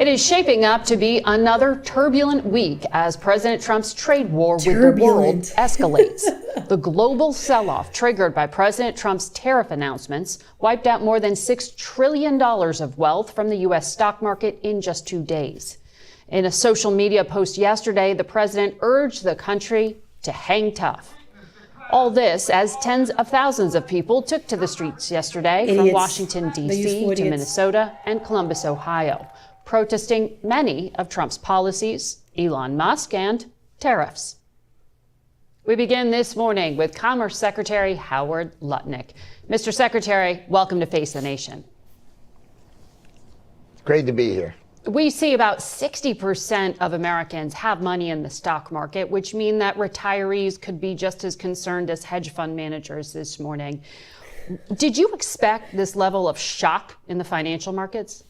It is shaping up to be another turbulent week as President Trump's trade war with the world escalates. The global sell-off triggered by President Trump's tariff announcements wiped out more than $6 trillion of wealth from the U.S. stock market in just 2 days. In a social media post yesterday, the president urged the country to hang tough. All this as tens of thousands of people took to the streets yesterday from Washington, D.C. to Minnesota and Columbus, Ohio, protesting many of Trump's policies, Elon Musk, and tariffs. We begin this morning with Commerce Secretary Howard Lutnick. Mr. Secretary, welcome to Face the Nation. Great to be here. We see about 60% of Americans have money in the stock market, which mean that retirees could be just as concerned as hedge fund managers this morning. Did you expect this level of shock in the financial markets?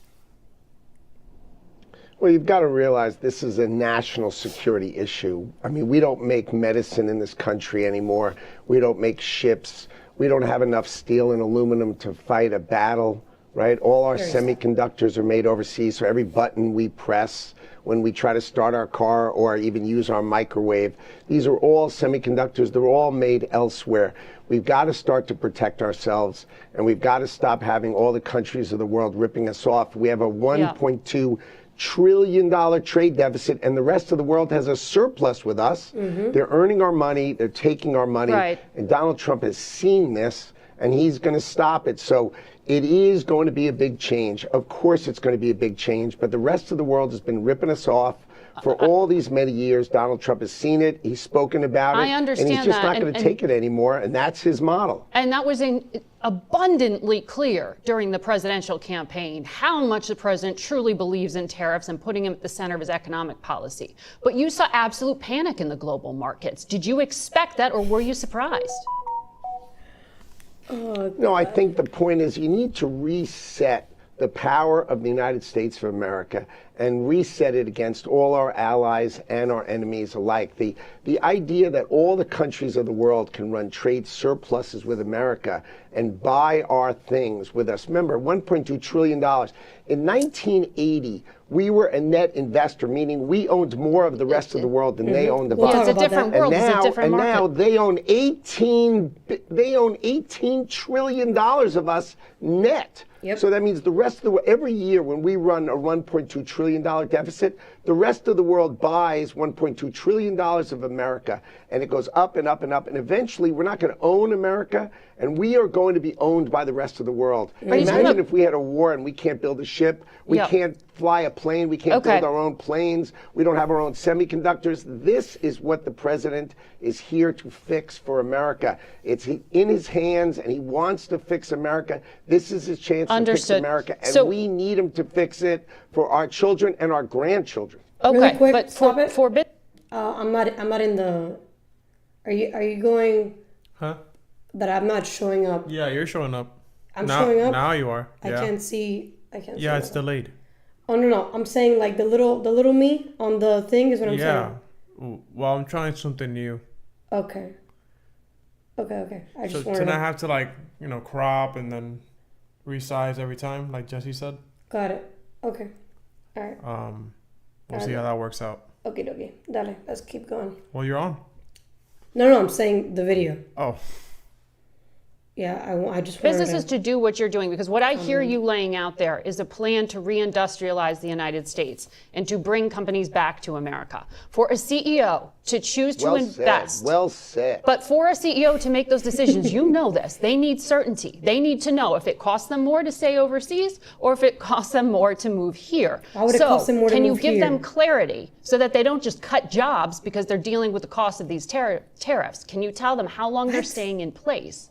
Well, you've got to realize this is a national security issue. I mean, we don't make medicine in this country anymore. We don't make ships. We don't have enough steel and aluminum to fight a battle, right? All our semiconductors are made overseas, so every button we press when we try to start our car or even use our microwave, these are all semiconductors. They're all made elsewhere. We've got to start to protect ourselves, and we've got to stop having all the countries of the world ripping us off. We have a $1.2 trillion trade deficit, and the rest of the world has a surplus with us. They're earning our money, they're taking our money, and Donald Trump has seen this, and he's going to stop it. So it is going to be a big change. Of course it's going to be a big change, but the rest of the world has been ripping us off for all these many years. Donald Trump has seen it, he's spoken about it, I understand and he's just that. not going to take it anymore, and that's his model. And that was abundantly clear during the presidential campaign how much the president truly believes in tariffs and putting him at the center of his economic policy. But you saw absolute panic in the global markets. Did you expect that, or were you surprised? No, I think the point is you need to reset the power of the United States of America and reset it against all our allies and our enemies alike. The idea that all the countries of the world can run trade surpluses with America and buy our things with us. Remember, $1.2 trillion. In 1980, we were a net investor, meaning we owned more of the rest of the world than they owned of us. It's a different world, it's a different market. And now they own $18 trillion of us net. So that means the rest of the world, every year when we run a $1.2 trillion deficit, the rest of the world buys $1.2 trillion of America, and it goes up and up and up, and eventually we're not going to own America, and we are going to be owned by the rest of the world. Imagine if we had a war and we can't build a ship, we can't fly a plane, we can't build our own planes, we don't have our own semiconductors. This is what the president is here to fix for America. It's in his hands, and he wants to fix America. This is his chance to fix America, and we need him to fix it for our children and our grandchildren. Okay, really quick, but stop it. I'm not in the. Are you going? Huh? But I'm not showing up. Yeah, you're showing up. I'm showing up. Now you are. I can't see. Yeah, it's delayed. Oh no! I'm saying like the little me on the thing is what I'm saying. Yeah. Well, I'm trying something new. Okay. I just wanted. So I have to crop and then resize every time, like Jesse said. Got it. Okay. All right. We'll see how that works out. Okay. Dale. Let's keep going. Well, you're on. No, I'm saying the video. Oh. Yeah, I just businesses to do what you're doing, because what I hear you laying out there is a plan to reindustrialize the United States and to bring companies back to America. For a CEO to choose to invest. Well said. But for a CEO to make those decisions, you know this, they need certainty. They need to know if it costs them more to stay overseas or if it costs them more to move here. Why would it cost them more to move here? Can you give them clarity so that they don't just cut jobs because they're dealing with the cost of these tariffs? Can you tell them how long they're staying in place?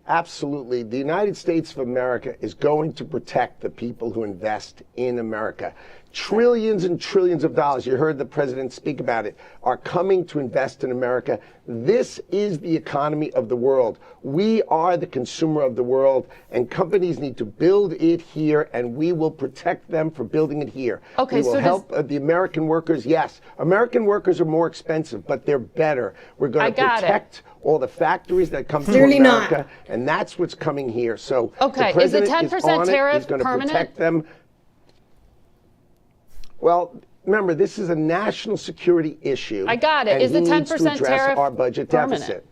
Absolutely. The United States of America is going to protect the people who invest in America. Trillions and trillions of dollars, you heard the president speak about it, are coming to invest in America. This is the economy of the world. We are the consumer of the world, and companies need to build it here, and we will protect them for building it here. Okay, we will help the American workers. Yes, American workers are more expensive, but they're better. We're going to protect all the factories that come to America, and that's what's coming here. So the president is on it. He's going to protect them Well, remember, this is a national security issue. I got it. And Is the he needs to 10% address tariff our budget permanent? deficit.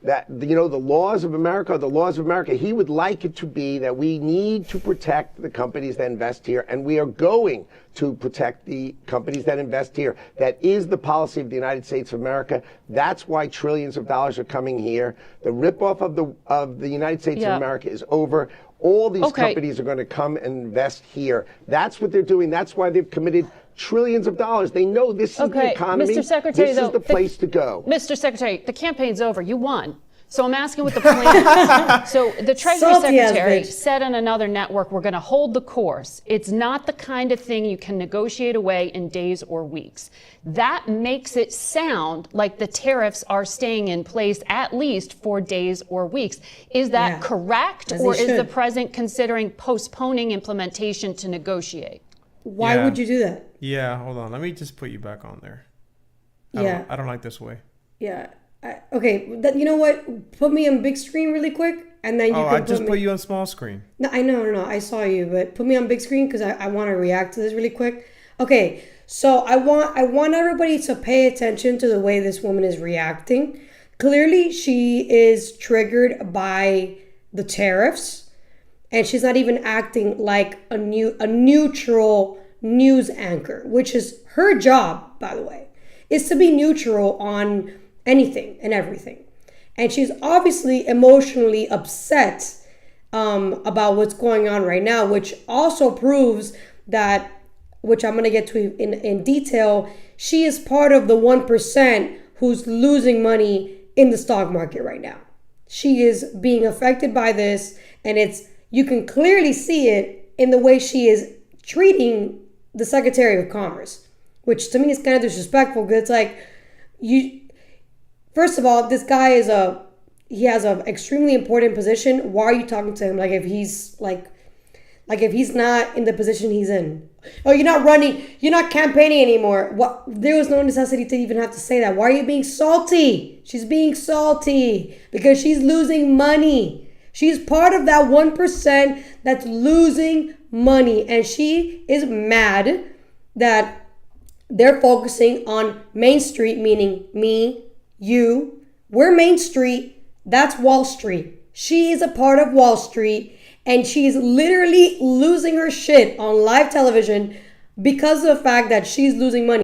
That, you know, the laws of America are the laws of America. He would like it to be that we need to protect the companies that invest here, and we are going to protect the companies that invest here. That is the policy of the United States of America. That's why trillions of dollars are coming here. The ripoff of the United States of America is over. All these companies are going to come and invest here. That's what they're doing. That's why they've committed trillions of dollars. They know this is the economy. Mr. Secretary, this is the place to go. Mr. Secretary, the campaign's over. You won. So I'm asking what the plan is. So the Treasury Secretary said on another network, we're going to hold the course. It's not the kind of thing you can negotiate away in days or weeks. That makes it sound like the tariffs are staying in place at least for days or weeks. Is that correct? Or is the president considering postponing implementation to negotiate? Why would you do that? Yeah, hold on. Let me just put you back on there. I don't like this way. Yeah. Okay, you know what? Put me on big screen really quick, and then you can I just put you on small screen. No, I know. I saw you, but put me on big screen because I want to react to this really quick. Okay, so I want everybody to pay attention to the way this woman is reacting. Clearly, she is triggered by the tariffs, and she's not even acting like a neutral news anchor, which is her job, by the way, is to be neutral on anything and everything. And she's obviously emotionally upset about what's going on right now, which also proves that, which I'm going to get to in detail, she is part of the 1% who's losing money in the stock market right now. She is being affected by this, and you can clearly see it in the way she is treating the Secretary of Commerce, which to me is kind of disrespectful, because it's like, first of all, this guy he has an extremely important position. Why are you talking to him like if he's if he's not in the position he's in? Oh, you're not running, you're not campaigning anymore. What? There was no necessity to even have to say that. Why are you being salty? She's being salty because she's losing money. She's part of that 1% that's losing money, and she is mad that they're focusing on Main Street, meaning me, you. We're Main Street. That's Wall Street. She is a part of Wall Street, and she's literally losing her shit on live television because of the fact that she's losing money.